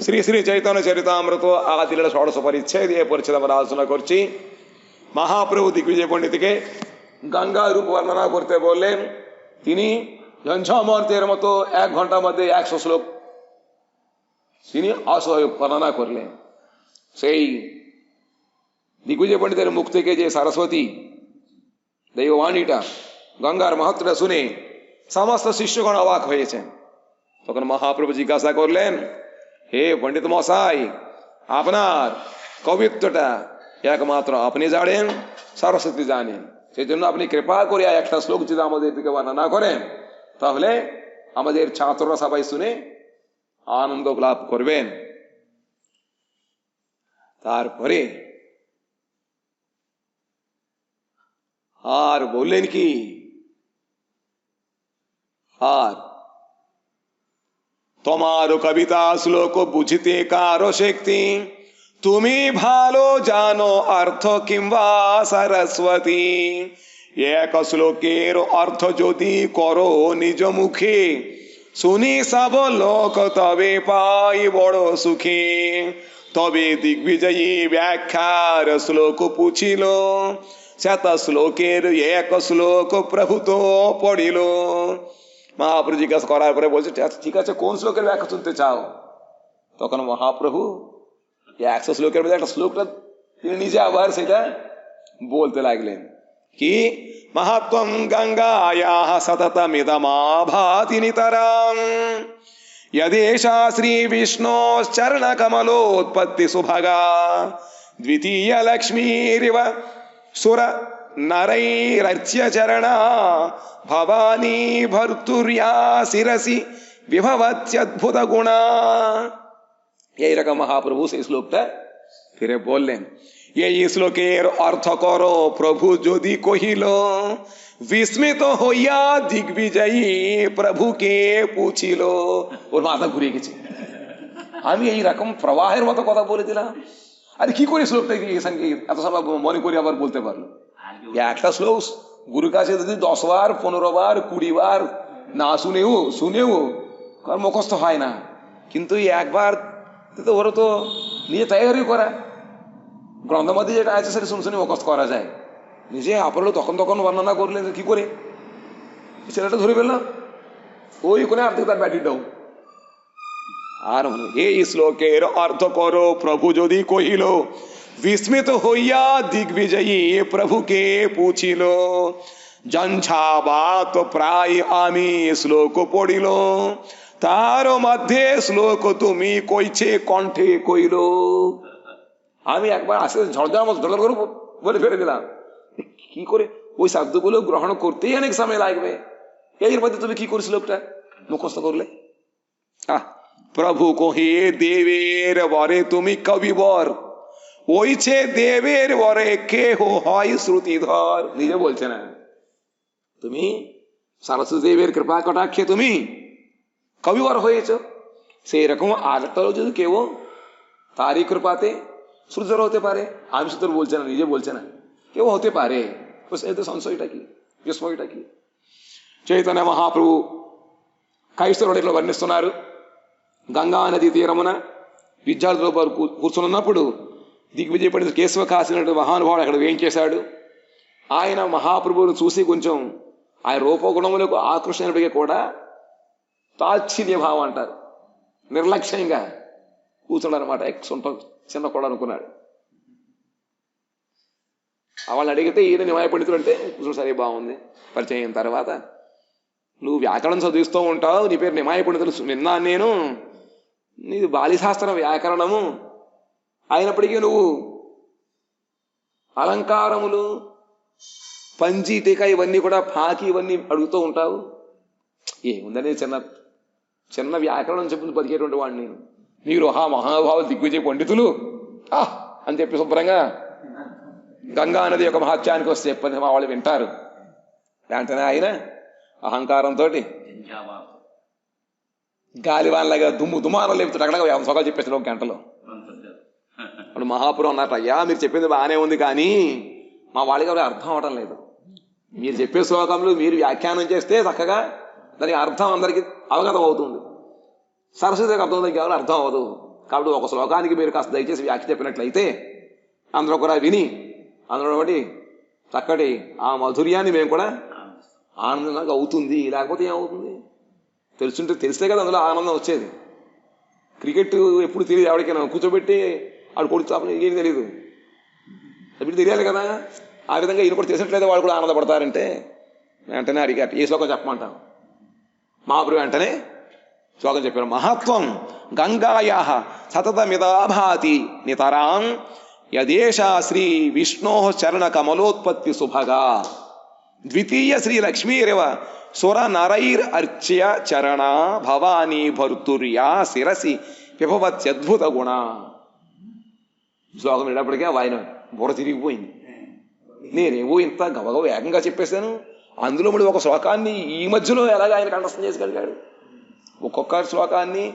শ্রী শ্রী চৈতন্য চরিতামৃত আদির ষোড়শ পরিচ্ছেদ এ পরিচ্ছেদ আমরা আলোচনা করছি। মহাপ্রভু দিগ্বিজয় পণ্ডিতকে গঙ্গা রূপ বর্ণনা করতে বললেন। তিনি ঝঞ্ঝামর্তের মতো 1 ঘন্টার মধ্যে 100 শ্লোক তিনি অসহায় বর্ণনা করলেন। সেই দিগ্বিজয় পণ্ডিতের মুখ থেকে যে সরস্বতী দৈববাণীটা, গঙ্গার মাহাত্ম্যটা শুনে সমস্ত শিষ্যগণ অবাক হয়েছেন। তখন মহাপ্রভু জিজ্ঞাসা করলেন, হে পণ্ডিত মশাই, আপনার কবিত্বটা একমাত্র আপনি জানেন, সরস্বতী জানেন। সেই জন্য আপনি কৃপা করে একটা শ্লোক যদি আমাদের দিকে বর্ণনা করেন, তাহলে আমাদের ছাত্ররা সবাই শুনে আনন্দ লাভ করবেন। তারপরে আর বললেন কি, আর তোমার কবিতা শ্লোক বুঝিতে কারো শক্তি, তুমি ভালো জানো অর্থ কিংবা সরস্বতী। এক শ্লোকের অর্থ যদি করো নিজ মুখে, শুনি সব লোক তবে পাই বড় সুখে। তবে দিগ্বিজয়ী ব্যাখ্যার শ্লোক পুছিল, শত শ্লোকের এক শ্লোক প্রভু তো পড়িল। মহাপ্রভু জিজ্ঞাসা করার পরে বলছে, ঠিক আছে, কোন শ্লোকের ব্যাখ্যা শুনতে চাও? তখন মহাপ্রভু 100 শ্লোকের মধ্যে একটা শ্লোকটা তিনি নিজে আবার সেটা বলতে লাগলেন। কি? মাহাত্ম্যং গঙ্গায়াঃ সততমিদমাভাতি নিতরাং, यदेषा श्री विष्णो चरण कमलोत्पत्ति सुभगा, द्वितीय लक्ष्मीरिव सुर नरैरर्च्य चरणा, भवानी भर्तुर्या शिरसि विभवत्यद्भुत गुणा। এই রকম মহাপ্রভু সেই শ্লোকটা ফিরে বললেন। এই শ্লোকের অর্থ করো প্রভু যদি কহিল, বিস্মিত হইয়া দিগ্বিজয়ী প্রভুকে পুছিল। ওর মাথা ঘুরে গেছে, আমি এই রকম প্রবাহের মতো কথা বলে দিলাম। আরে কি করে শ্লোকটা এত সময় মনে করে আবার বলতে পারলো? একটা শ্লোক গুরুর কাছে যদি 10 বার 15 বার 20 বার না শুনেও মুখস্থ হয় না, কিন্তু একবার তো ওরা তো নিজে তৈরি করা, গ্রন্থমধ্যে যেটা আছে সেটা শুনে মুখস্থ করা যায়। নিজে আপনারা তখন বর্ণনা করলেন, কি করে ছেলেটা ধরে ফেললাম ওই কোনে আর তার ব্যাটির ডাউন। আর এই শ্লোকের অর্থ করো প্রভু যদি কহিল, বিস্মিত হইয়া দিগ্বিজয়ী প্রভুকে পুছিল। জঞ্ঝাবাত প্রায় আমি শ্লোক পড়িল, তার মধ্যে শ্লোক তুমি কইছে কণ্ঠে কইল। আমি একবার আসে ঝড়ঝড় করে বলে ফেলে দিলাম। কি করে ওই শব্দগুলো গ্রহণ করতেই অনেক সময় লাগবে, এর মধ্যে তুমি কি করে শ্লোকটা মুখস্থ করলে? প্রভু কহে দেবের বরে তুমি কবিবর, ওইছে দেবের বরে কেহ হয় শ্রুতিধর। নিজে বলছে না, তুমি সরস্বতী দেবের কৃপা কটাক্ষে তুমি কবিবর হয়েছ। সেই রকম আরেকটাও যদি কেউ তারই কৃপাতে শ্রুতিধর হতে পারে। আমি শুধু বলছে না, নিজে বলছে না, কেউ হতে পারে। సంశయట কি, విస్మయట কি? చైతన్య మహాప్రభు కైస్తరుడు ఇట్లా వర్ణిస్తున్నారు. గంగా నది తీరమున విద్యార్థుల వరకు కూర్చున్నప్పుడు దిగ్విజయ పండితుడు కేశవ కాసినట్టు మహానుభావుడు అక్కడ వేయించేశాడు. ఆయన మహాప్రభువును చూసి కొంచెం ఆయన రూపగుణములకు ఆకర్షణపడిగా కూడా తాచ్ఛిల్య భావం అంటారు, నిర్లక్ష్యంగా కూర్చున్నాడు అనమాట. చిన్న కూడా అనుకున్నాడు. వాళ్ళని అడిగితే ఈయన న్యాయ పండితుడు అంటే కూర్చొని, సరే బాగుంది. పరిచయం అయిన తర్వాత, నువ్వు వ్యాకరణం చదివిస్తూ ఉంటావు, నీ పేరు న్యాయ పండితుడు విన్నాను నేను, నీది బాలిశాస్త్రం వ్యాకరణము అయినప్పటికీ నువ్వు అలంకారములు పంచి టీకా ఇవన్నీ కూడా ఫాకి ఇవన్నీ అడుగుతూ ఉంటావు. ఏముందని చిన్న వ్యాకరణం చెప్పి బతికేటువంటి వాడిని నేను. మీరు మహానుభావులు దిగ్విజయ పండితులు అని చెప్పి శుభ్రంగా గంగా నది యొక్క మహత్యానికి వస్తే చెప్పండి, మా వాళ్ళు వింటారు. వెంటనే ఆయన అహంకారంతో గాలివాన్లాగా దుమారం లేపుతాడు. అక్కడ సొగలు చెప్పేస్తాడు ఒక గంటలో. అప్పుడు మహాపురం అన్నట్టు, అయ్యా మీరు చెప్పింది బాగానే ఉంది, కానీ మా వాళ్ళకి ఎవరు అర్థం అవడం లేదు. మీరు చెప్పే శ్లోకములు మీరు వ్యాఖ్యానం చేస్తే చక్కగా దానికి అర్థం అందరికీ అవగతం అవుతుంది. సరస్వతికి అర్థం అవుతుంది, ఎవరు అర్థం అవ్వదు కాబట్టి ఒక శ్లోకానికి మీరు కాస్త దయచేసి వ్యాఖ్య చెప్పినట్లయితే అందులో కూడా విని అందులో ఒకటి చక్కటి ఆ మాధుర్యాన్ని మేము కూడా ఆనందంగా అవుతుంది. లేకపోతే ఏమవుతుంది? తెలిస్తే కదా అందులో ఆనందం వచ్చేది. క్రికెట్ ఎప్పుడు తెలియదు ఎవరికైనా, కూర్చోబెట్టి ఆడు కొడుకు ఏం తెలియదు, ఎప్పుడు తెలియాలి కదా. ఆ విధంగా ఈయన కూడా తెలిసినట్లయితే వాళ్ళు కూడా ఆనందపడతారంటే వెంటనే అడిగారు ఏ శ్లోకం చెప్పమంటాం. మహాప్రభు వెంటనే శ్లోకం చెప్పారు. మహత్వం గంగాయా సతతమిదాభాతి నితరాం యదేశ శ్రీ విష్ణో చరణ కమలోత్పత్తి శుభగా ద్వితీయ శ్రీ లక్ష్మీరేవ సుర నరైర్ అర్చ్య చరణ భవానీ భర్తుర్యా శిరసి పిభవత్యద్భుత గుణ. శ్లోకం వినేటప్పటికే ఆయన బుర్ర తిరిగిపోయింది. నేనేమో ఇంత గబగబ వేగంగా చెప్పేశాను, అందులో మళ్ళీ ఒక శ్లోకాన్ని ఈ మధ్యలో ఎలాగ ఆయన కంఠస్థం చేసుకెళ్ళాడు. ఒక్కొక్క శ్లోకాన్ని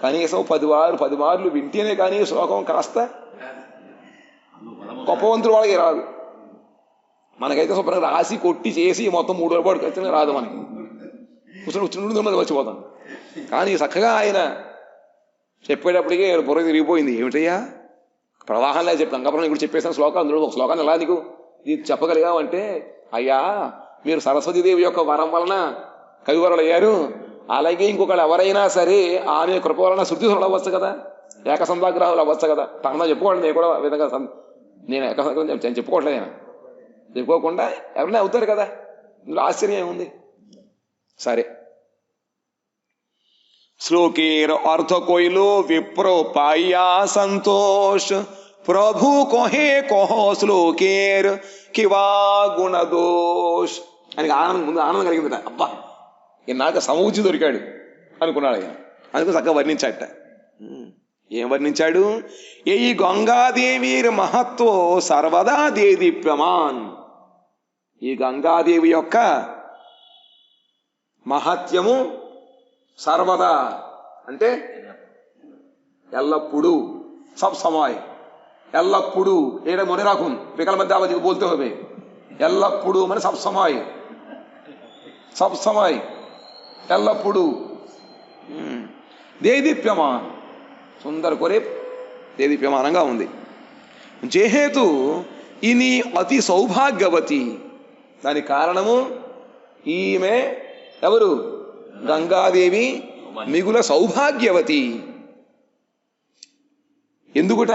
కనీసం 10 మార్లు వింటేనే కానీ శ్లోకం కాస్త గొప్పవంతుడు వాళ్ళకి రాదు. మనకైతే శుభ్రంగా రాసి కొట్టి చేసి మొత్తం 3 రోజుల పాటు ఖచ్చితంగా రాదు. మనకి కూర్చొని వచ్చిపోతాం. కానీ చక్కగా ఆయన చెప్పేటప్పటికే బుర్ర తిరిగిపోయింది. ఏమిటయ్యా ప్రవాహంలో గంగాపురం ఇప్పుడు చెప్పేసిన శ్లోకాలు, అందులో ఒక శ్లోకాన్ని ఎలా నీకు ఇది చెప్పగలిగావు అంటే, అయ్యా మీరు సరస్వతీదేవి యొక్క వరం వలన కవివరులు అయ్యారు, అలాగే ఇంకొకళ్ళు ఎవరైనా సరే ఆమె కృప వలన శృతిధరులు అవ్వచ్చు కదా, ఏకసంధాగ్రహాలు అవ్వచ్చు కదా. తన చెప్పుకోవడం నేను కూడా విధంగా నేను ఏకసంగ్రహం చెప్పుకోవట్లేదు. నేను చెప్పుకోకుండా ఎవరైనా అవుతారు కదా, ఇందులో ఆశ్చర్యం ఏముంది. సరే, শ্লোকের অর্থ কইল বিপ্র পাইয়া সন্তোষ প্রভু কহে কহ శ్లోకేర్ কিবা గుణదోష్ అని ఆనందం, ముందు ఆనందం కలిగిందట. అబ్బా ఇన్నాక సమూచి దొరికాడు అనుకున్నాడు ఆయన. అందుకు చక్కగా వర్ణించాట. ఏం వర్ణించాడు? ఈ గంగాదేవి మహత్వ సర్వదా దేదీప్యమాన్. ఈ గంగాదేవి యొక్క మహత్యము సర్వదా అంటే ఎల్లప్పుడూ, సబ్ సమాయ్, ఎల్లప్పుడూ. ఏడా মনে রাখুন, বিকাল মধ্যে আবার বলতে হবে ఎల్లప్పుడూ মানে সব সময়, সব সময়, ఎల్లప్పుడూ. దేదీప్యమాన్, సుందర করে దేదీప్యమానంగా ఉంది. যেহেতু ఇని అతి సౌభాగ్యవతి, దాని కారణము ఈమె ఎవరు? గంగాదేవి మిగుల సౌభాగ్యవతి. ఎందుకుట?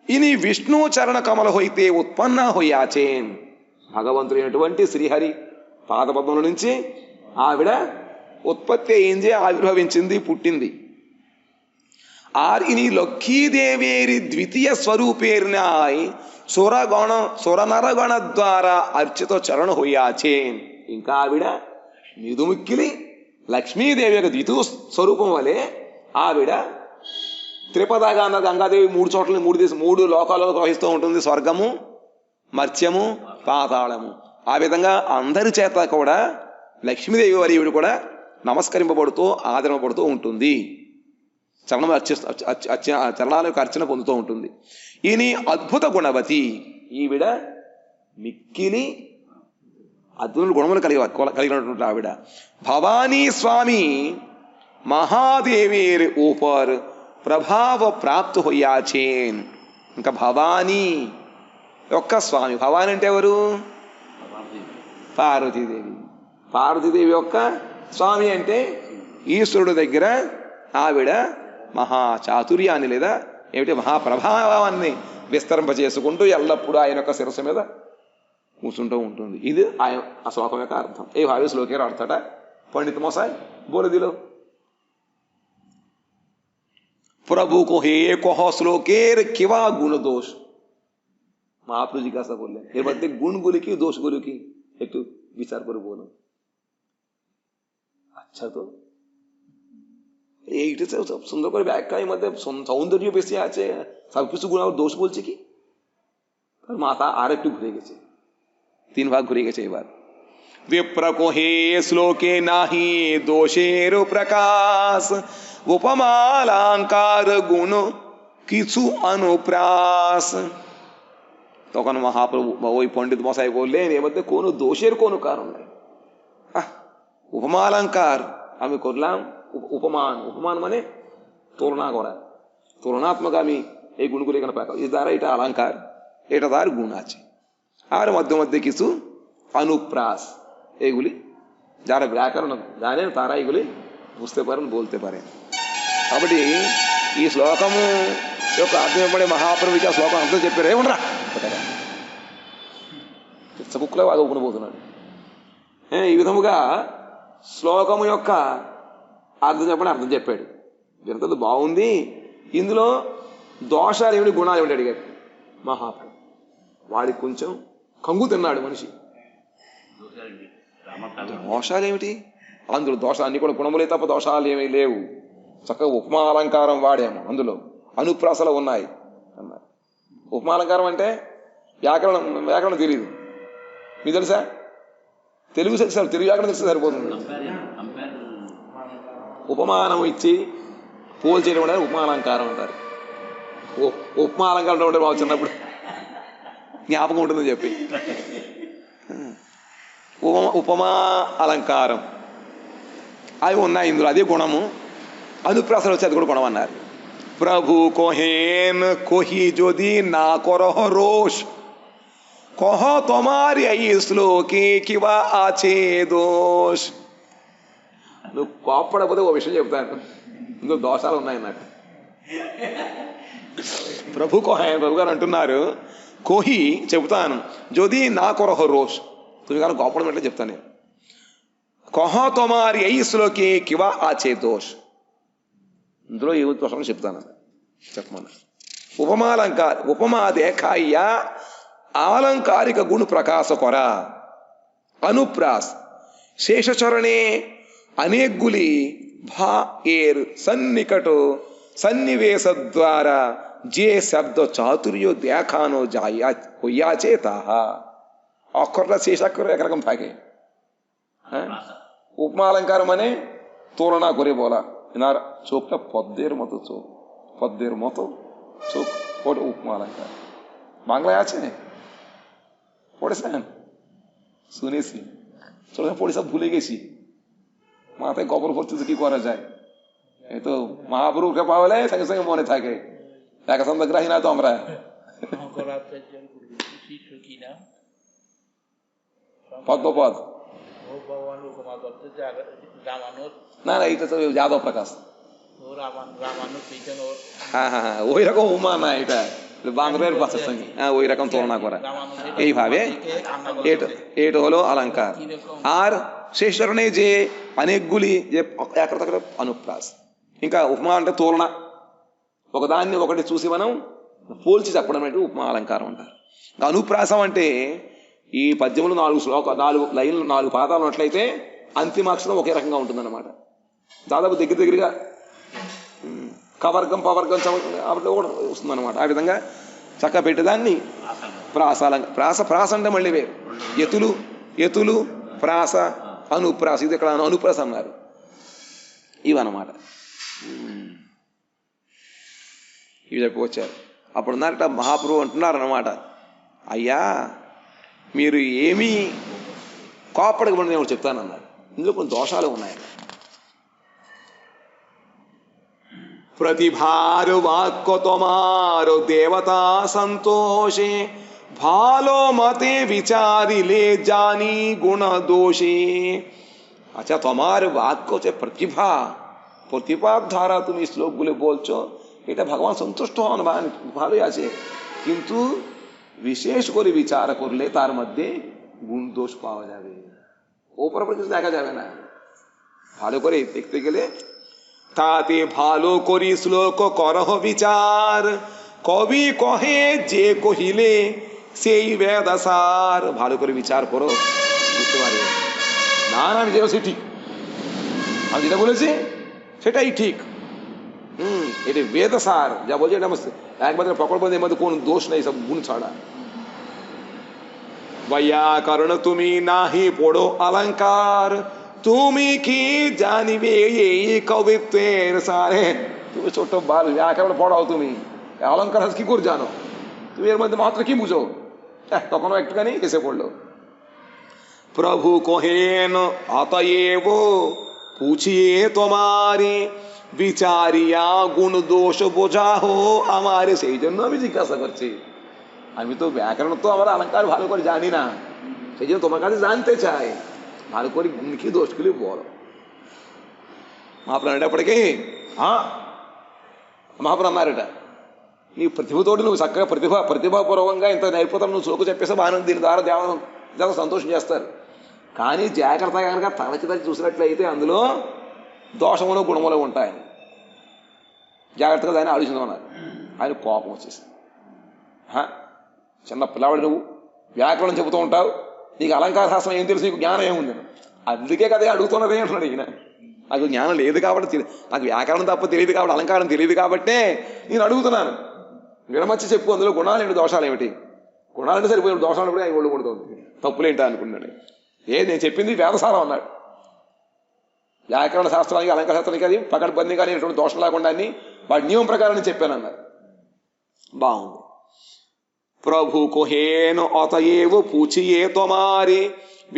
ఇని విష్ణు చరణ కమల హోయితే ఉత్పన్న హోయాచేన్. భగవంతుడైనటువంటి శ్రీహరి పాదపద్మల నుంచి ఆవిడ ఉత్పత్తి అయింది, ఆవిర్భవించింది, పుట్టింది. ఆర్ ఇని లక్కీదేవేరి ద్వితీయ స్వరూపేర్నాయ్ సురనరగణ ద్వారా అర్చిత చరణ హోయాచేన్. ఇంకా ఆవిడ మిదుముక్కిలి లక్ష్మీదేవి యొక్క ద్వితీయ స్వరూపం వలె ఆవిడ త్రిపదగా అన్న గంగాదేవి 3 చోట్ల 3 లోకాలలో ప్రవహిస్తూ ఉంటుంది. స్వర్గము, మర్త్యము, పాతాళము. ఆ విధంగా అందరి చేత కూడా లక్ష్మీదేవి వారి ఈవిడ కూడా నమస్కరింపబడుతూ ఆదరింపబడుతూ ఉంటుంది. చరణాల యొక్క అర్చన పొందుతూ ఉంటుంది. ఈయన అద్భుత గుణవతి. ఈవిడ మిక్కిలి అద్భుత గుణములు కలిగినటువంటి ఆవిడ. భవానీ స్వామి మహాదేవి ఊపర్ ప్రభావ ప్రాప్తి హోయాచేన్. ఇంకా భవానీ యొక్క స్వామి, భవాని అంటే ఎవరు? పార్వతీదేవి. పార్వతీదేవి యొక్క స్వామి అంటే ఈశ్వరుడు దగ్గర ఆవిడ మహాచాతుర్యాన్ని లేదా ఏమిటి మహాప్రభావాన్ని విస్తరింపచేసుకుంటూ ఎల్లప్పుడూ ఆయన యొక్క శిరస్సు మీద కూర్చుంటూ ఉంటుంది. ఇది ఆయన ఆ శ్లోకం యొక్క అర్థం. ఏ భావి శ్లోకేర అర్థట పండిత మోసాయి బోले दिलो प्रभु को हे कहो श्लोकेर किवा गुण दोष. महाप्रभु जी का ऐसा बोले ये बदले गुण गुरु की दोष गुरु की एक तो विचार कर बोलो. अच्छा तो এইটা সুন্দর করে ব্যাখ্যার মধ্যে সৌন্দর্য বেশি আছে, সবকিছু গুণ আর দোষ বলছে কি? তার মাথা আর একটু ঘুরে গেছে, 3 ভাগ ঘুরে গেছে এবার. विप्र को हे श्लोके नाही दोषेर प्रकाश उपमालंकार गुण किछु अनुप्रास. তখন মহাপ্রভু ওই পণ্ডিত মশাই বললেন এর মধ্যে কোনো দোষের কোনো কারণ নেই. উপমালঙ্কার আমি করলাম, উপমান, উপমান মানে তুলনা করা, তুলনাত্মক আমি এই গুণগুলি এখানে পাই, এর দ্বারা এটা অলঙ্কার, এটা তার গুণ আছে। আর মধ্যে মধ্যে কিছু অনুপ্রাস, এইগুলি যারা వ్యాకరణ জানেন তারা এগুলি বুঝতে পারেন, బోల్తే পারেন. కాబట్టి ఈ శ్లోకము యొక్క అర్థం ఏమంటే మహాప్రభుకి ఆ శ్లోకం అర్థం చెప్పారు. ఏమనరా బుక్లో అది ఒప్పుకునిపోతున్నాడు. ఈ విధముగా శ్లోకము యొక్క అర్థం చెప్పండి, అర్థం చెప్పాడు. వింతలు బాగుంది. ఇందులో దోషాలు ఏమిటి, గుణాలు ఏమిటి అడిగారు మహాప్రభు. వాడికి కొంచెం కంగు తిన్నాడు మనిషి. దోషాలు ఏమిటి, అందులో దోషాలు అన్ని కూడా గుణములే తప్ప దోషాలు ఏమీ లేవు. చక్కగా ఉపమా అలంకారం వాడాము, అందులో అనుప్రాసలు ఉన్నాయి అన్నారు. ఉపమా అలంకారం అంటే వ్యాకరణం తెలియదు, మీకు తెలుసా? తెలుగు తెలుసా? తెలుగు వ్యాకరణం తెలిస్తే సరిపోతుంది. ఉపమానం ఇచ్చి పోల్చేయడం అంటే ఉపమా అలంకారం అంటారు. ఉపమా అలంకారం ఉంటే బాగా చిన్నప్పుడు జ్ఞాపకం ఉంటుందని చెప్పి ఉపమా అలంకారం అవి ఉన్నాయి ఇందులో, అదే గుణము. అనుప్రాసలు వచ్చి అది కూడా గుణం అన్నారు. ప్రభు কোহেন কোহি যদি না করহ রোষ, কহ তোমার এই শ্লোকে কিবা আছে దోష్. నువ్వు కోప్పడకపోతే ఓ విషయం చెప్తాను, ఇందులో దోషాలు ఉన్నాయన్నట్టు. ప్రభు కోహేన్, ప్రభు గారు అంటున్నారు, కోహి చెబుతాను, జ్యోతి నా కొరహ రోష్, তুমি కానీ కోపడం ఎట్లా చెప్తాను నేను. కహ తొమారి ఐ శ్లోకే కివా ఆచే దోష్, ఇందులో ఏ దోషం చెప్తాను చెప్పమన్నా. ఉపమా దేఖాయ్యా ఆలంకారిక గుణ ప్రకాశ కొర అనుప్రాస్ శేషచరణే అనేగులి భా ఏర్ సన్నికటో సన్నివేశ ద్వారా যে শব্দ চাতুর্য দেখানো যায় হইয়াছে তাহা অক্ষরটা শেষ অক্ষর একরকম থাকে। হ্যাঁ, উপমা অলঙ্কার মানে তুলনা করে বলা, এনার চোখটা পদ্মের মতো চোখ, পদ্মের মতো চোখ, ওটা উপমা অলঙ্কার। বাংলায় আছে, পড়েছেন? শুনেছি, চলে পড়ে সব ভুলে গেছি, মাথায় গোবর পড়তেছে, কি করা যায়? এই তো মহাপুরুষকে পাওয়ালে সঙ্গে সঙ্গে মনে থাকে, একাসন্দ্রগ্রাহী না তো আমরা। পদ্মপদ না না, এটা তো যাদব প্রকাশ। হ্যাঁ হ্যাঁ হ্যাঁ, ওই রকম উমা না, এটা বাংলার ভাষার সঙ্গে হ্যাঁ ওই রকম তুলনা করা, এইভাবে এটা হলো অলঙ্কার। আর শেষ চরণে যে అనేకগুলি যে একరొక అనుప్రాస్, ఇంకా ఉపమా అంటే తులన, ఒకదాన్ని ఒకటి చూసి మనం పోల్చి చెప్పడం అంటే ఉపమా అలంకారం అంటారు. ఇంకా అనుప్రాసం అంటే ఈ పద్యములు 4 లైన్లు 4 పాదాలు ఉన్నట్లయితే అంతిమాక్షరం ఒకే రకంగా ఉంటుందన్నమాట. దాదాపు దగ్గరగా కవర్గం పవర్గం అట్లా కూడా వస్తుందన్నమాట. ఆ విధంగా చక్కగా పెట్టేదాన్ని ప్రాస అంటే మళ్ళీ వేరు, ఎతులు ప్రాస అనుప్రాస, ఇది ఇక్కడ అనుప్రాస అన్నారు, ఇవన్నమాట. ఇవి చెప్పవచ్చారు. అప్పుడు ఉన్నారట మహాప్రభు అంటున్నారన్నమాట, అయ్యా మీరు ఏమీ కోపడకమని నేను చెప్తానన్నారు. ఇందులో కొన్ని దోషాలు ఉన్నాయి. প্রতিভার বাক্য তোমার দেবতা সন্তোষে, ভালো মতে বিচারিলে জানি গুণ দোষে। আচ্ছা, তোমার বাক্য হচ্ছে প্রতিভার দ্বারা তুমি শ্লোকগুলো বলছো, এটা ভগবান সন্তুষ্ট হন, ভালোই আছে, কিন্তু বিশেষ করে বিচার করলে তার মধ্যে গুণ দোষ পাওয়া যাবে, ওপর কিছু দেখা যাবে না। ভালো করে দেখতে গেলে তাতে ভালো করি শ্লোক করহ বিচার, কবি কহে যে কহিলে সেই বেদাসার। ভালো করে বিচার করো, বুঝতে পারবে। না না, আমি যেটা ঠিক, আমি যেটা বলেছি সেটাই ঠিক। এটা বেদাসার যা বলছে, এটা একমাত্র প্রকল্পের মধ্যে কোন দোষ নেই, সব গুণ ছাড়া। বৈয়াকরণ তুমি নাহি পড়ো অলঙ্কার, তুমি কি জানিবে এই কবিত্বের সারে। তুমি ছোট্ট বাল, ব্যাকরণ পড়াও, তুমি অলঙ্কার কি করে জানো? তুমি এর মধ্যে মাত্র কি বুঝো? তখনও একটুখানি এসে পড়লো। প্রভু কহেন অতএব পুছিয়ে তোমারে, বিচারিয়া গুণ দোষ বোঝাহো আমারে, সেই জন্য আমি জিজ্ঞাসা করছি। আমি তো ব্যাকরণ তো আমার অলঙ্কার ভালো করে জানি না, সেই জন্য তোমার কাছে জানতে চাই, ভালো করে গুণ কি দোষগুলি বলো। మహాప్రాణుడు అప్పటికి మహాప్రాణం అన్నారట, నీ ప్రతిభతోటి నువ్వు చక్కగా ప్రతిభాపూర్వకంగా ఇంత నైపుణ్యం నువ్వు సోకు చెప్పేస్తే బాగానే, దీని ద్వారా దేవత సంతోషం చేస్తారు. కానీ జాగ్రత్తగా కనుక తలచి చూసినట్లయితే అందులో దోషములు గుణములు ఉంటాయని జాగ్రత్తగా దాన్ని ఆలోచించమన్నారు. ఆయన కోపం వచ్చేసింది. చిన్న పిల్లవాడు నువ్వు వ్యాకరణం చెబుతూ ఉంటావు, నీకు అలంకార శాస్త్రం ఏం తెలుసు, నీకు జ్ఞానం ఏముంది, అందుకే కదా అడుగుతున్నదే అంటున్నాడు ఈయన. నాకు జ్ఞానం లేదు కాబట్టి, నాకు వ్యాకరణం తప్ప తెలియదు కాబట్టి, అలంకారం తెలియదు కాబట్టే నేను అడుగుతున్నాను. విడమచ్చి చెప్పు, అందులో గుణాలు ఏమిటి, దోషాలు ఏమిటి? గుణాలంటే సరిపోయిన, దోషాలు కూడా ఆయన ఒళ్ళు కొడుతుంది, తప్పులేంటా అనుకున్నాడు. నేను చెప్పింది వేదసారం అన్నాడు. వ్యాకరణ శాస్త్రానికి అలంకార శాస్త్రానికి అది పకడ్బందీగా అనేటువంటి దోషం లేకుండా అన్ని వాడి నియమం ప్రకారం నేను చెప్పాను అన్నారు. బాగుంది. ప్రభు కొహేను అతయేవ పూచియే తొమారే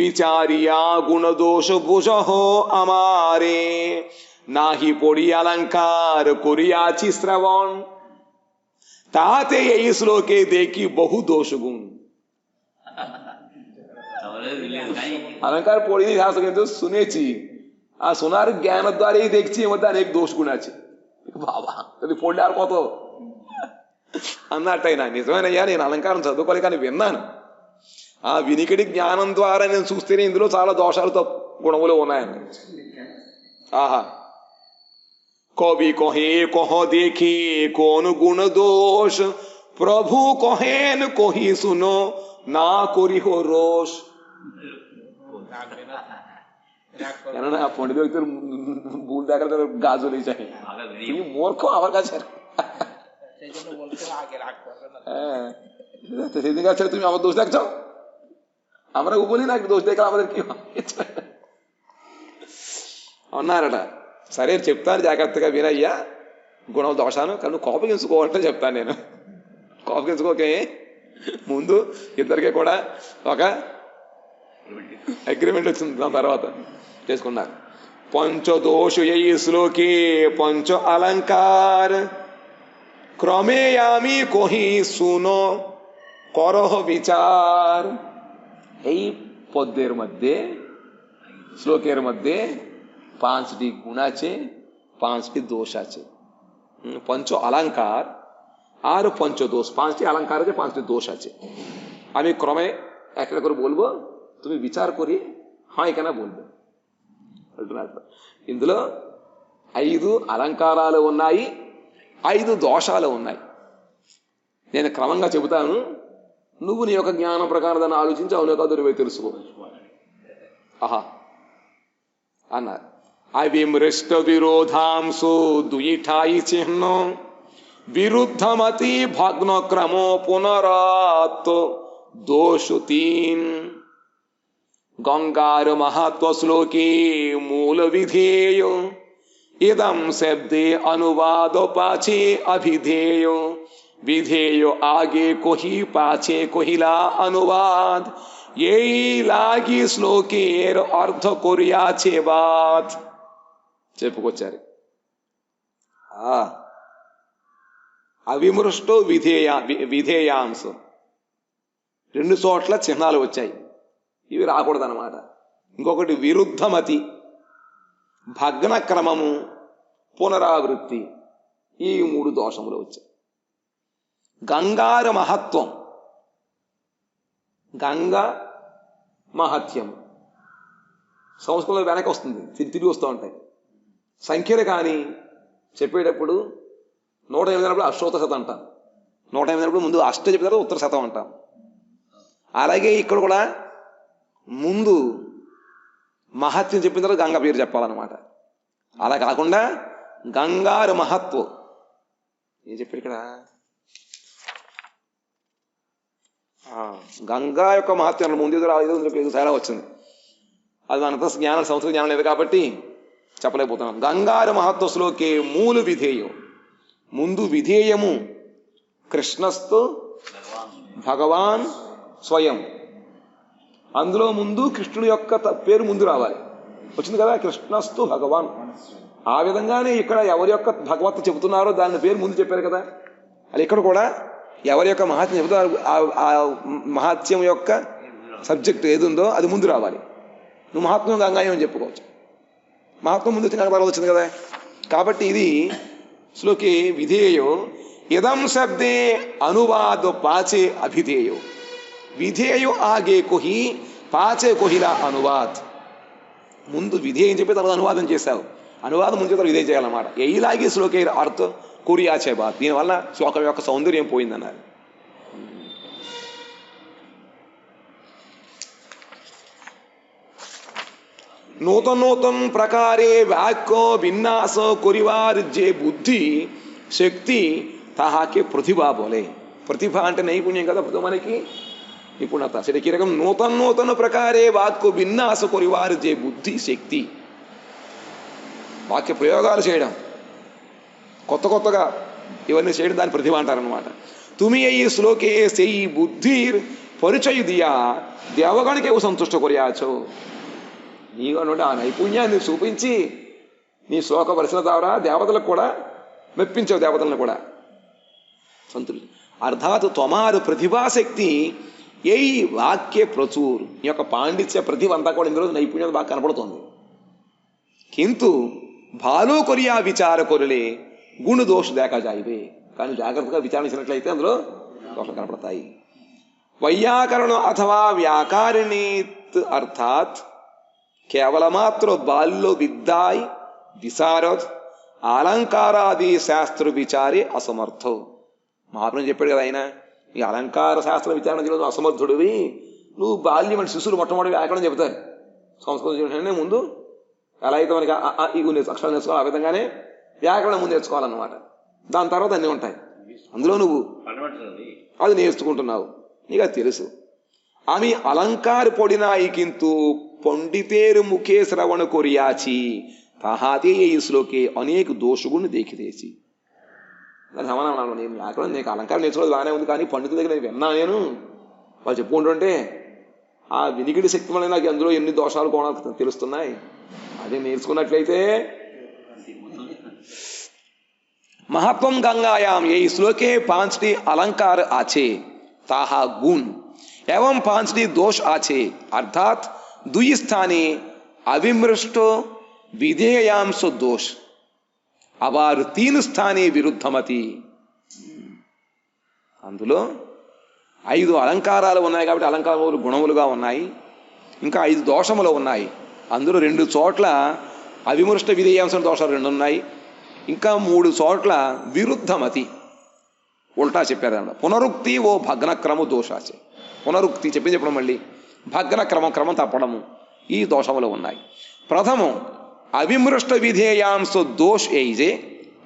విచారియా గుణ దోష భుజహో అమారే নাহি পড়ি অলঙ্কার করিয়াছি শ্রবণ তাতে এই শ্লোকে দেখি বহু দোষ গুণ। অলঙ্কার পড়িনি শাস্ত্র, কিন্তু শুনেছি, আর শোনার জ্ঞান দ্বারাই দেখছি এর মধ্যে অনেক দোষ গুণ আছে। బాబా అది పড়লে আর কত అన్నట్టయినా, నిజమేనయ్యా నేను అలంకారం చదువుకోలే కానీ విన్నాను, ఆ వినికిడి జ్ఞానం ద్వారా నేను చూస్తేనే ఇందులో చాలా దోషాలు గుణములు ఉన్నాయని. ఆహా, কবি কহে কহ দেখি কোন গুণ দোষ, প্রভু কহেন কহি শুনো না করিহ রোষ। কেননা পণ্ডিত ব্যক্তির ভুল দেখার গা জ্বলে যায়, তুমি মূর্খ আমার কাছে, সেদিন কাছে তুমি আমার দোষ দেখছ, আমরা বলি না দোষ দেখলে আমাদের কি అన్నారట. సరే చెప్తాను, జాగ్రత్తగా వినయ్యా గుణం దోషాను, కానీ నువ్వు కోపగించుకోవాలంటే చెప్తాను నేను. కోపగించుకోకే ముందు ఇద్దరికీ కూడా ఒక అగ్రిమెంట్ వచ్చింది, దాని తర్వాత చేసుకున్నారు. పంచదోష యై శ్లోకే పంచ অলঙ্কার ক্রমেয়ামি কহি শুনো করহ বিচার। এই পদ্যের মধ্যে, শ্লোকের মধ্যে 5টি গুণ আছে, 5টি দোষ আছে। পঞ্চ অলঙ্কার আর পঞ্চদোষ, 5টি অলঙ্কার আছে, 5টি দোষ আছে। আমি ক্রমে একটা করে বলবো, তুমি বিচার করি হয় কেনা বলবে। ఇందులో 5 అలంకారాలు ఉన్నాయి, 5 దోషాలు ఉన్నాయి. నేను క్రమంగా చెబుతాను, నువ్వు నీ యొక్క జ్ఞానం ప్రకారం దాన్ని ఆలోచించి అవును కాదు నువ్వే తెలుసుకో. ఆహా అన్నారు. అవిమృష్ట విరోధాంశో ద్విఠాయి చిహ్న విరుద్ధమతి భగ్న క్రమో పునరాత్ దోష 3। গঙ্গার মাহাত্ম শ্লোকে মূল বিধেয় ইদম শব্দে অনুবাদ পাছে অভিধেয় বিধেয় আগে কহি পাছে কহিলা অনুবাদ এই লাগি শ্লোকের অর্থ করিয়াছে বাত। చెప్పుకొచ్చారు. అవిమృష్టో విధేయాంశం, 2 చోట్ల చిహ్నాలు వచ్చాయి, ఇవి రాకూడదన్నమాట. ఇంకొకటి విరుద్ధమతి, భగ్న క్రమము, పునరావృత్తి, ఈ 3 దోషములు వచ్చాయి. గంగార మహత్వం, గంగా మహత్యం సంస్కృతంలో వెనక వస్తుంది, తిరిగి వస్తూ ఉంటాయి. సంఖ్యలు కానీ చెప్పేటప్పుడు 108 అష్టోత్తర శతం అంటాం, 108 ముందు అష్ట చెప్పిన ఉత్తర శతం అంటాం. అలాగే ఇక్కడ కూడా ముందు మహత్యం చెప్పిన తర్వాత గంగా పేరు చెప్పాలన్నమాట. అలా కాకుండా గంగారు మహత్వం ఏం చెప్పారు ఇక్కడ, గంగా యొక్క మహత్యం ముందు ఎదురు తేడా వచ్చింది. అది మనంతా జ్ఞానం, సంస్కృత జ్ఞానం లేదు కాబట్టి చెప్పలేకపోతున్నాం. గంగారు మహత్వ శ్లోకే మూల విధేయం, ముందు విధేయము కృష్ణస్తు భగవాన్ స్వయం, అందులో ముందు కృష్ణుడి యొక్క పేరు ముందు రావాలి. వచ్చింది కదా, కృష్ణస్తు భగవాన్ ఆ విధంగానే ఇక్కడ ఎవరి యొక్క భగవత్ చెబుతున్నారో దాని పేరు ముందు చెప్పారు కదా. అది ఇక్కడ కూడా ఎవరి యొక్క మహాత్మ్యం చెబుతారు, ఆ మహాత్మ్యం యొక్క సబ్జెక్ట్ ఏది ఉందో అది ముందు రావాలి. నువ్వు మహాత్మ్యం గంగాయం అని చెప్పుకోవచ్చు. మహాత్మ్యం ముందు వచ్చిన తర్వాత వచ్చింది కదా. కాబట్టి ఇది శ్లోకే విధేయో ఇదం శబ్దే అనువాద పాచే అభిధేయో. విధేయో ఆగే కొహి పాచే కొహిలా అనువాద్. ముందు విధేయం చెప్పి తర్వాత అనువాదం చేశావు. అనువాదం ముందు తర్వాత విధేయం చేయాలన్నమాట. ఎయిలాగే శ్లోకే అర్థ కురియాచే బాత్. దీనివల్ల శ్లోకం యొక్క సౌందర్యం పోయిందన్నారు. नूतन नूतन प्रकारे वाक्य विन्यास कोरिवार जे बुद्धि शक्ति ताहा के प्रतिभा बोले. प्रतिभा అంటే నైపుణ్యం కదా. మనకి నిపుణత. ఈ రకం నూతన నూతన ప్రకారే వాక్య విన్యాస కొరివారు జే బుద్ధి శక్తి. వాక్య ప్రయోగాలు చేయడం, కొత్త కొత్తగా ఇవన్నీ చేయడం దాని ప్రతిభ అంటారనమాట. తుమి ఈ శ్లోకే సెయి బుద్ధి పరిచయ దియా దేవగణకే సంతుష్ట కొరియాచో. నీవు అన్నట్టు ఆ నైపుణ్యాన్ని చూపించి నీ శ్లోక పరిశీలన ద్వారా దేవతలకు కూడా మెప్పించావు, దేవతలను కూడా సంతుష్టి. అర్థాత్ త్వమారు ప్రతిభాశక్తి ఏ వాక్య ప్రచుర్. నీ యొక్క పాండిత్య ప్రతిభ అంతా కూడా ఇందులో నైపుణ్యం బాగా కనపడుతుంది. కింటు భాలో కొరియా విచార కొరలే గుణ దోష దేకా జాయివే. కానీ జాగ్రత్తగా విచారించినట్లయితే అందులో దోషం కనపడతాయి. వైయాకరణం అథవా వ్యాకారణీత్ అర్థాత్ కేవల మాత్ర బాల్య విద్యాయ్ విశారద్ అలంకారాది శాస్త్ర విచారే అసమర్థో. మహాత్ముడు చెప్పాడు కదా ఆయన, ఈ అలంకార శాస్త్ర విచారణ చేయడం అసమర్థుడివి. నువ్వు బాల్యం అంటే శిశువులు మొట్టమొదటి వ్యాకరణం చెబుతారు. సంస్కృతం చేయడం ముందు ఎలా అయితే మనకి అక్షరాలు నేర్చుకోవాలి, ఆ విధంగానే వ్యాకరణం ముందు నేర్చుకోవాలన్నమాట. దాని తర్వాత అన్నీ ఉంటాయి. అందులో నువ్వు అది నేర్చుకుంటున్నావు, నీకు అది తెలుసు. ఆమె అలంకార పొడినాయి కింతు पंडितेर मुखे श्रवण कोरियाची ताहाते ఈ శ్లోకే అనేక దోషగుణ దేఖితేసి. దాని సమానం నేను అక్కడ నీకు అలంకారం నేర్చుకోవడం బాగానే ఉంది, కానీ పండితుల దగ్గర నేను విన్నా, నేను వాళ్ళు చెప్పుకుంటుంటే ఆ వినికిడి శక్తి వల్ల నాకు అందులో ఎన్ని దోషాలు కోణాలు తెలుస్తున్నాయి. అదే నేర్చుకున్నట్లయితే మహాత్వం గంగాయాం ఈ శ్లోకే పాంచటి अलंकार आछे ताहा गुण एवं पांचटी दोष आछे. अर्थात दुई स्थाने अविमृष्टो विधेयांश दोष अवार तीन स्थाने विरुद्धमति. అందులో 5 అలంకారాలు ఉన్నాయి కాబట్టి అలంకారములు గుణములుగా ఉన్నాయి. ఇంకా 5 దోషములు ఉన్నాయి. అందులో 2 చోట్ల అవిమృష్ట విధేయాంశ దోషాలు 2 ఉన్నాయి. ఇంకా 3 చోట్ల విరుద్ధమతి ఉల్టా చెప్పారు. పునరుక్తి ఓ భగ్నక్రమ దోషాచే. పునరుక్తి చెప్పడం మళ్ళీ భగ్న క్రమం తప్పడము, ఈ దోషములు ఉన్నాయి. ప్రథమం అవిమృష్ట విధేయాంశ దోష్ ఏజే.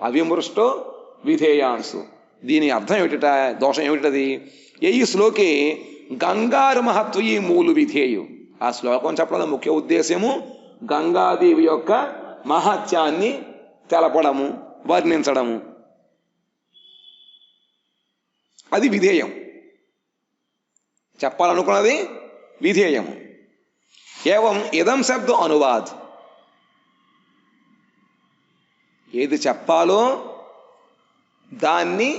అవిమృష్ట విధేయాంశ దీని అర్థం ఏమిట, దోషం ఏమిటది? ఏ శ్లోకే గంగార మహత్వీ మూలు విధేయు. ఆ శ్లోకం చెప్పడం ముఖ్య ఉద్దేశము గంగాదేవి యొక్క మహత్యాన్ని తెలపడము, వర్ణించడము. అది విధేయం. చెప్పాలనుకున్నది విధేయము. ఏవం ఇదం శబ్ద అనువాద్. ఏది చెప్పాలో దాన్ని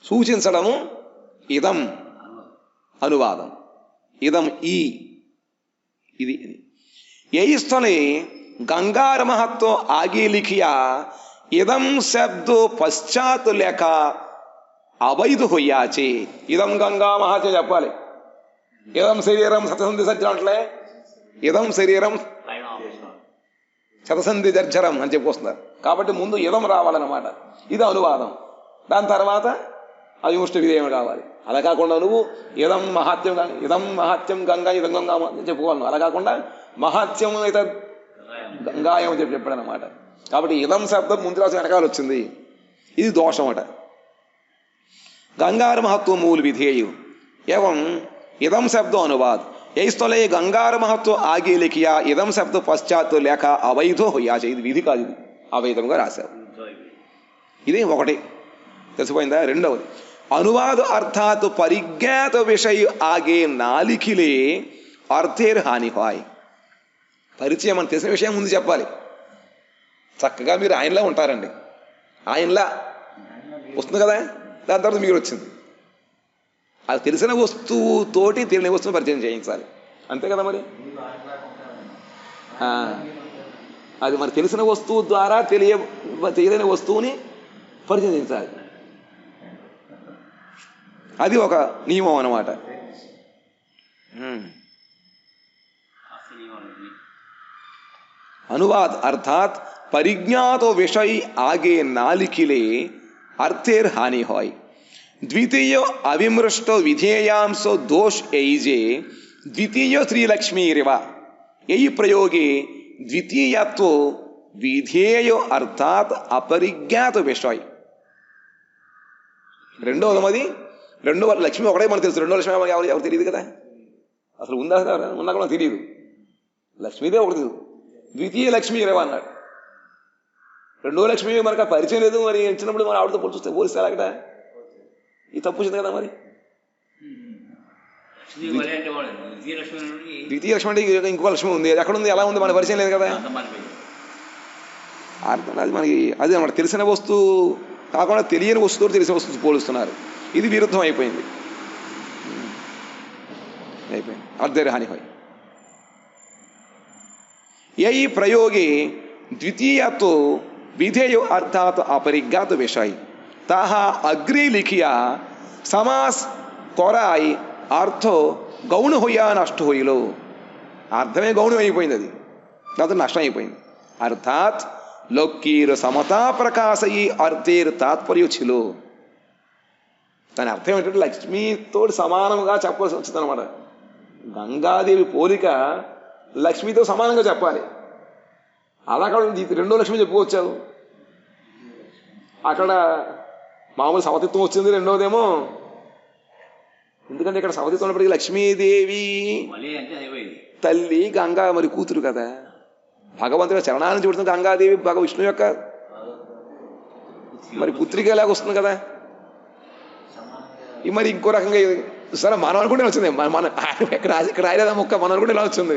సూచించడము ఇదం అనువాదం. ఇదం ఈ ఇది यही स्थले गंगार महत्व आगे लिखिया इदम शब्द पश्चात लेखा अवैध होयाचे. इदम गंगा महाचे చెప్పాలి. ఇదం శరీరం శతసంధి సజ్జనట్లే ఇదం శరీరం శతసంధి జర్జరం అని చెప్పుకొస్తున్నారు. కాబట్టి ముందు ఇదం రావాలన్నమాట. ఇది అనువాదం. దాని తర్వాత అవిముష్టి విధేయం కావాలి. అలా కాకుండా నువ్వు ఇదం మహాత్యం ఇదం మహాత్యం గంగా ఇదం గంగా చెప్పుకోవాలి. అలా కాకుండా మహాత్యం అయితే గంగాయం అని చెప్పాడు అనమాట. కాబట్టి ఇదం శబ్దం ముందు రాసిన వెనకాల వచ్చింది. ఇది దోషం అట. गंगार महत्व मूल विधेय एवं इदम शब्द अनुवाद. यही स्थले गंगार महत्व आगे लिखिया इदम शब्द पश्चात लेखा अवैधो होया. ఇది విధి కాదు, ఇది అవైధంగా రాశారు. ఇది ఒకటి తెలిసిపోయిందా. రెండవది अनुवाद अर्थात परिज्ञात विषय आगे ना लिखिले अर्थेर हानि होय. పరిచయం అని తెలిసిన విషయం ముందు చెప్పాలి. చక్కగా మీరు ఆయనలా ఉంటారండి, ఆయనలా వస్తుంది కదా. దాని తర్వాత మీరు వచ్చింది. అది తెలిసిన వస్తువుతోటి తెలియని వస్తువుని పరిచయం చేయించాలి, అంతే కదా మరి. అది మరి తెలిసిన వస్తువు ద్వారా తెలియని వస్తువుని పరిచయం చేయించాలి. అది ఒక నియమం అన్నమాట. अनुवाद अर्थात परिज्ञात विषय आगे नालिखिले अर्थेर हानि होय. द्वितीय अविमृष्ट विधेयांश दोष एजे द्वितीय श्रीलक्ष्मी रिवा. यही प्रयोगे द्वितीयत्व विधेय अर्थात अपरिज्ञात विषय. రెండో లక్ష్మి ఒకటే మనకు తెలుసు. రెండో లక్ష్మి ఎవరు తెలియదు కదా, అసలు ఉందా ఉన్నా కూడా తెలియదు. లక్ష్మీదే ఒకటి తెలుసు, ద్వితీయ లక్ష్మి ఇరవై అన్నాడు. రెండో లక్ష్మి మనకు పరిచయం లేదు, మరి ఇచ్చినప్పుడు మనం ఆవిడతో పోలిస్తే అక్కడ ఈ తప్పు వచ్చింది కదా. మరి ద్వితీయ లక్ష్మి అంటే ఇంకో లక్ష్మి ఉంది, అది ఎక్కడ ఉంది, ఎలా ఉంది, మనకు పరిచయం లేదు కదా. అర్థం అది మనకి అది అన్నమాట. తెలిసిన వస్తువు కాకుండా తెలియని వస్తువుతో తెలిసిన వస్తువు పోలుస్తున్నారు. ఇది విరుద్ధం అయిపోయింది. అర్థేర్ హాని హోయ్. यही प्रयोगे द्वितीय तो विधेय अर्थात अपरिज्ञात विषय ताहा अग्रे लिखिया समास कोराई अर्थ गौण होया नष्ट होइलो. అర్థమే గౌణం అయిపోయింది, అది దాంతో నష్టం అయిపోయింది. అర్థాత్ లోకీర్ సమతా ప్రకాశయి అర్థేర్ తాత్పర్య చిలో. దాని అర్థం ఏంటంటే లక్ష్మితో సమానంగా చెప్పాల్సి వచ్చింది అనమాట. గంగాదేవి పోలిక లక్ష్మితో సమానంగా చెప్పాలి. అలా అక్కడ రెండో లక్ష్మి చెప్పుకోవచ్చావు. అక్కడ మామూలు సమతిత్వం వచ్చింది, రెండోదేమో ఎందుకంటే ఇక్కడ సమతిత్వం ఉన్నప్పటికీ లక్ష్మీదేవి తల్లి, గంగా మరి కూతురు కదా. భగవంతుడి చరణాన్ని చూడుతుంది గంగాదేవి విష్ణు యొక్క మరి పుత్రిక ఎలాగ వస్తుంది కదా. మరి ఇంకో రకంగా సరే మనం అనుకుంటే వచ్చింది, మన ఇక్కడ రాయలేదా మొక్క, మనం అనుకుంటే ఇలా వచ్చింది.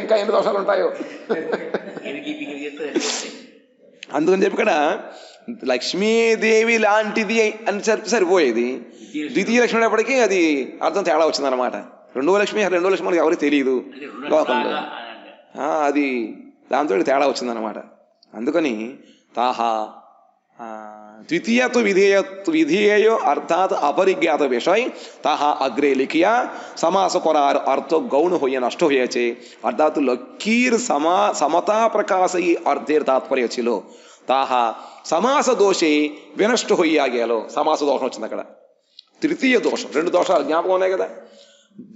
ఇంకా ఎన్ని దోషాలు ఉంటాయో. అందుకని చెప్పి ఇక్కడ లక్ష్మీదేవి లాంటిది అని సరిపోయేది. ద్వితీయ లక్ష్మి అనేప్పటికీ అది అర్థం తేడా వచ్చింది అనమాట. రెండో లక్ష్మి మనకి ఎవరికి తెలియదు లోకంలో, అది దాంతో తేడా వచ్చిందనమాట. అందుకని తాహా द्वितीय तो विधेय अर्थात अपरिज्ञात विषय ताहा अग्रे लिखिया समास करार अर्थ गौण होय नष्ट होयचे अर्थात लकीर समता प्रकाशई अर्थेर तात्पर्य छिलो ताहा समास दोषे विनष्ट होया गेलो. समास दोषం వచ్చింది అక్కడ. తృతీయ దోషం, రెండు దోషాలు జ్ఞాపకం ఉన్నాయి కదా.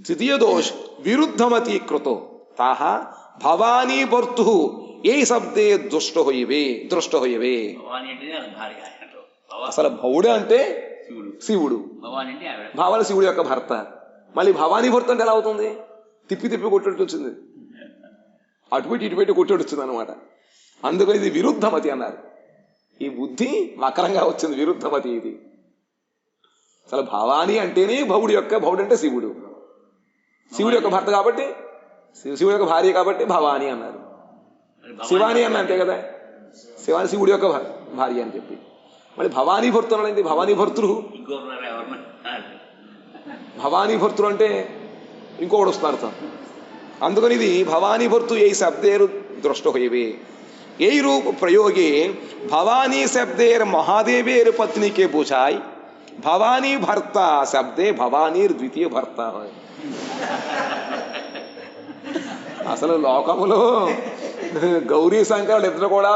తృతీయ దోష విరుద్ధమతి కృతో తాహా భవానీ భర్తు ఏ శబ్దే దృష్ట హోయివే. అసలు భవుడు అంటే శివుడు, భావన శివుడు యొక్క భర్త. మళ్ళీ భవానీ భర్త అంటే ఎలా అవుతుంది? తిప్పి కొట్టేట్టు వచ్చింది, అటుపెట్టి ఇటుపెట్టి కొట్టేట్టు వచ్చింది అనమాట. అందుకని ఇది విరుద్ధమతి అన్నారు. ఈ బుద్ధి వక్రంగా వచ్చింది, విరుద్ధమతి ఇది. అసలు భవానీ అంటేనే భవుడు అంటే శివుడు యొక్క భర్త కాబట్టి, శివుడు యొక్క భార్య కాబట్టి భవానీ అన్నారు. శివాని అన్న అంతే కదా, శివాని శివుడి యొక్క భార్య అని చెప్పి. మళ్ళీ భవానీ భర్తృ అనేది భవానీ భర్తృ అంటే ఇంకొకటి వస్తుంది అర్థం. అందుకని ఇది భవానీ భర్తృ ఏ శబ్దేరు దృష్ట హోయవే. ఏ రూप प्रयोगे भवानी शब्देर महादेवेर पत्नी के बुझाई भवानी भर्ता शब्दे भवानीर द्वितीय भर्ता है. అసలు లోకములో గౌరీ శంకరులు ఇద్దరు కూడా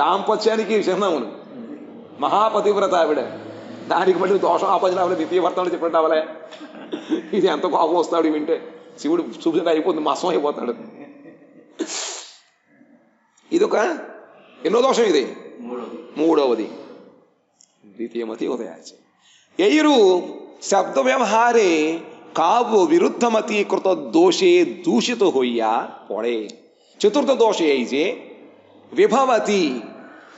దాంపత్యానికి చిహ్నములు. మహాపతివ్రత ఆవిడ, దానికి మళ్ళీ దోషం ఆపదిన అవలే, ద్వితీయ భర్త అని చెప్పినట్టు అవలే. ఇది ఎంత కోపం వస్తాడు వింటే. శివుడు చూపించడం అయిపోతుంది, మసం అయిపోతాడు. ఇదొక ఎన్నో దోషం, ఇది మూడవది. ద్వితీయమతి ఉదయాచ ఎయిరు శబ్ద వ్యవహారే काव्य विरुद्धमती कृत दोषे दूषित होइया पड़े. चतुर्थ दोष ये विभवती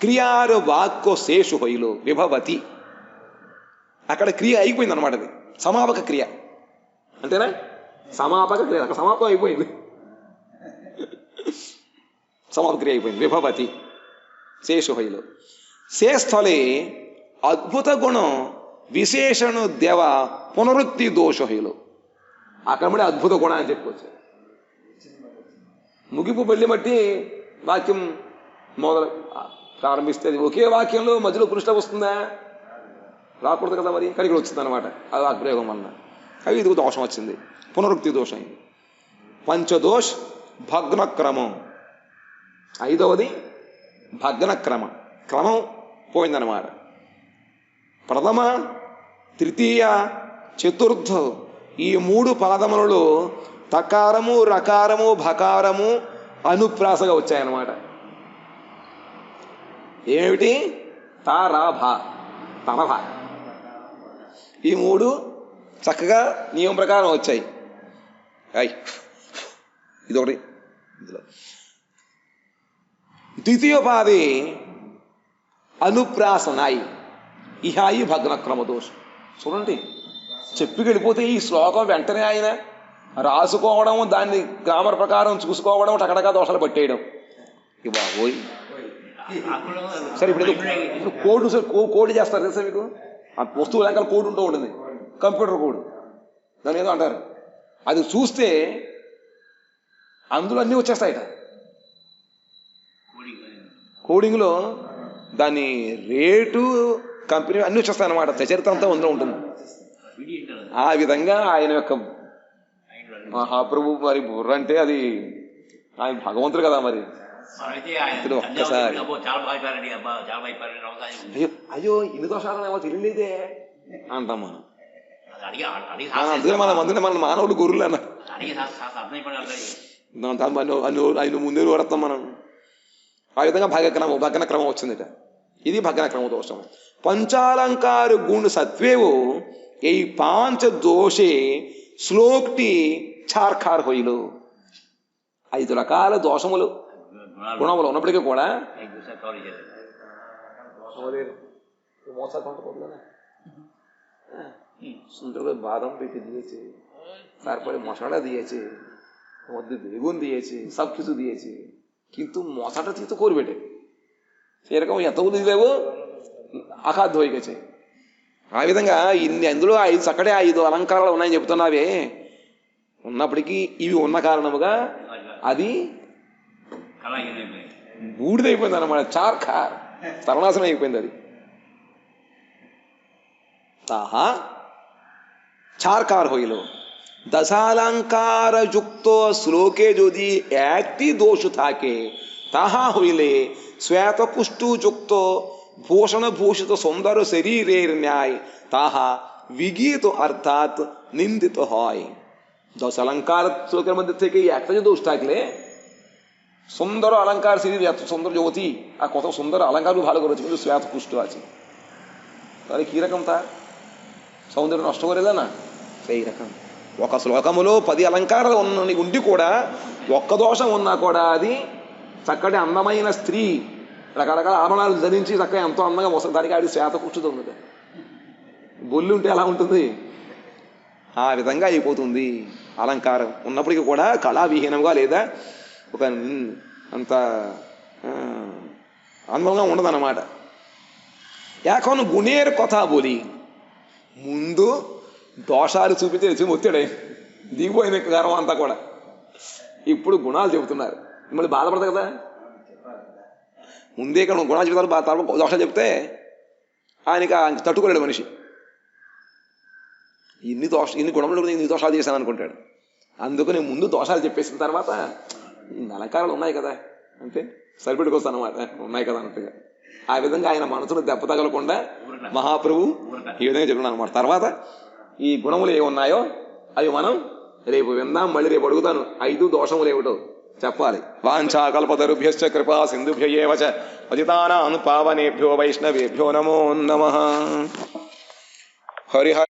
क्रियार वाक्य शेष होइलो. विभवती అక్కడ క్రియ అయిపోయింది అనమాట. అది సమాపక క్రియ అంతేనా, సమాపక క్రియ అక్కడ సమాప్తం అయిపోయింది. సమాప్తి అయిపోయింది. విభవతి శేషు హైలో శే స్థలే అద్భుత గుణం విశేషణ దేవ పునరుక్తి దోష హైలో అక్కడ మళ్ళీ అద్భుత గుణం అని చెప్పుకోవచ్చు. ముగింపు బట్టి బట్టి వాక్యం మొదలు ప్రారంభిస్తే ఒకే వాక్యంలో మధ్యలో పురుషుల వస్తుందా? రాకూడదు కదా, మరి ఇక్కడ వచ్చింది అనమాట. అది వాక్ప్రయోగం వలన అవి ఇది దోషం వచ్చింది, పునరుక్తి దోషం. పంచదోష్ భగ్న క్రమం. ఐదవది భగ్న క్రమం, క్రమం పోయిందన్నమాట. ప్రథమ తృతీయ చతుర్థ ఈ మూడు పదములలో తకారము రకారము భకారము అనుప్రాసగా వచ్చాయన్నమాట. ఏమిటి? తారాభా తరభా ఈ మూడు చక్కగా నియమం ప్రకారం వచ్చాయి. ఇదొకటి. ద్వితీయోపాధి అనుప్రాసనాయి ఇహాయి భగ్న క్రమదోషం. చూడండి, చెప్పి వెళ్ళిపోతే ఈ శ్లోకం వెంటనే ఆయన రాసుకోవడం, దాన్ని గ్రామర్ ప్రకారం చూసుకోవడం, టకటకా దోషాలు పట్టేయడం. బాబోయ్. సరే ఇప్పుడు కోడ్ కోడ్ చేస్తారు తెలుసా మీకు? ఆ వస్తువు వెనకాల కోడ్ ఉంటూ ఉంటుంది, కంప్యూటర్ కోడ్ దాని ఏదో అంటారు. అది చూస్తే అందులో అన్నీ వచ్చేస్తాయట. కోడింగ్లో దాని రేటు, కంపెనీ అన్నీ వచ్చేస్తాయి అన్నమాట. చరిత్ర అంతా అందులో ఉంటుంది. ఆ విధంగా ఆయన యొక్క మహాప్రభు మరి బుర్ర అంటే అది ఆయన భగవంతుడు కదా. మరి ఒక్కసారి అయ్యో ఇన్ని దోషాలు ఏమో తెలియలేదే అంటాం మనం. అందుకే మన మానవుడు గురువులు అన్న ఆయన ముందే వడతాం మనం. ఆ విధంగా భగ్న క్రమం వచ్చిందిట. ఇది భగ్న క్రమ దోషం. పంచాలంకార గుణ సత్వేవు ఈ పాంచ దోషే శ్లోక్టి చార్ఖార్ హొయ్యలు. 5 రకాల దోషములు గుణములు ఉన్నప్పటికీ కూడా সুন্দর বাদাম পেটে দিয়েছে, তারপরে মশাটা দিয়েছে, মধ্যে বেগুন দিয়েছে, সব কিছু দিয়েছে, কিন্তু মশাটা তুই তো করবে এরকম এতগুলো দিলেও అఖాద్య হয়ে గেছে. ఆ విధంగా ఇన్ని అందులో 5 చక్కటే 5 అలంకారాలు ఉన్నాయని చెప్తున్నావే, ఉన్నప్పటికీ ఇవి ఉన్న కారణముగా అది బూడిదైపోయింది అన్నమాట. చార్ఖార్ తరణాసనం అయిపోయింది అది. তাহা চারকার হইল। দশালঙ্কার যুক্ত শ্লোকে যদি একটি দোষ থাকে তাহা হইলে শ্বেতকুষ্ঠু যুক্ত ভূষণ ভূষিত সুন্দর শরীরের ন্যায় তাহা বিগীত অর্থাৎ নিন্দিত হয়। 10 অলঙ্কার শ্লোকের মধ্যে থেকে একটা যদি দোষ থাকলে, সুন্দর অলঙ্কার শরীর, এত সুন্দর যুবতী আর কত সুন্দর অলঙ্কার ভালো করেছে, কিন্তু শ্বেতকুষ্ঠ আছে, তাহলে কি রকম তার సౌందర్యం నష్టం కరేదా? ఈ రకం ఒక శ్లోకములో 10 అలంకారాలు ఉండి కూడా ఒక్క దోషం ఉన్నా కూడా అది చక్కటి అందమైన స్త్రీ రకరకాల ఆభరణాలు ధరించి చక్కగా ఎంతో అందంగా వస్తుంది. దానికి ఆడి శ్వేత కూర్చుతో ఉంది. బొల్లి ఉంటే ఎలా ఉంటుంది? ఆ విధంగా అయిపోతుంది. అలంకారం ఉన్నప్పటికీ కూడా కళావిహీనంగా లేదా ఒక అంత అందంగా ఉండదన్నమాట. এখন গুণের কথা বলি, ముందు దోషాలు చూపించి మొత్తాడే దిగిపోయింది గర్వం అంతా కూడా. ఇప్పుడు గుణాలు చెబుతున్నారు. మిమ్మల్ని బాధపడదు కదా, ముందే ఇక్కడ గుణాలు చెబుతారు, తర్వాత దోషాలు చెప్తే ఆయనకి తట్టుకోలేడు మనిషి. ఇన్ని గుణములు ఇన్ని దోషాలు చేశాను అనుకుంటాడు. అందుకని ముందు దోషాలు చెప్పేసిన తర్వాత అలంకారాలు ఉన్నాయి కదా అంటే సరిపెట్టుకొస్తాను అన్నమాట, ఉన్నాయి కదా అన్నట్టుగా. ఆ విధంగా ఆయన మనసును దెబ్బ తగలకుండా మహాప్రభు ఈ విధంగా చెప్తున్నాను అన్నమాట. తర్వాత ఈ గుణములు ఏమున్నాయో అవి మనం రేపు విందాం. మళ్ళీ రేపు అడుగుతాను 5 దోషములు ఏమిటో చెప్పాలి. వాంఛాకల్పతరుభ్యశ్చ కృపా సింధుభ్య ఏవ చ పతితానాం పావనేభ్యో వైష్ణవేభ్యో నమో నమః. హరి హరి.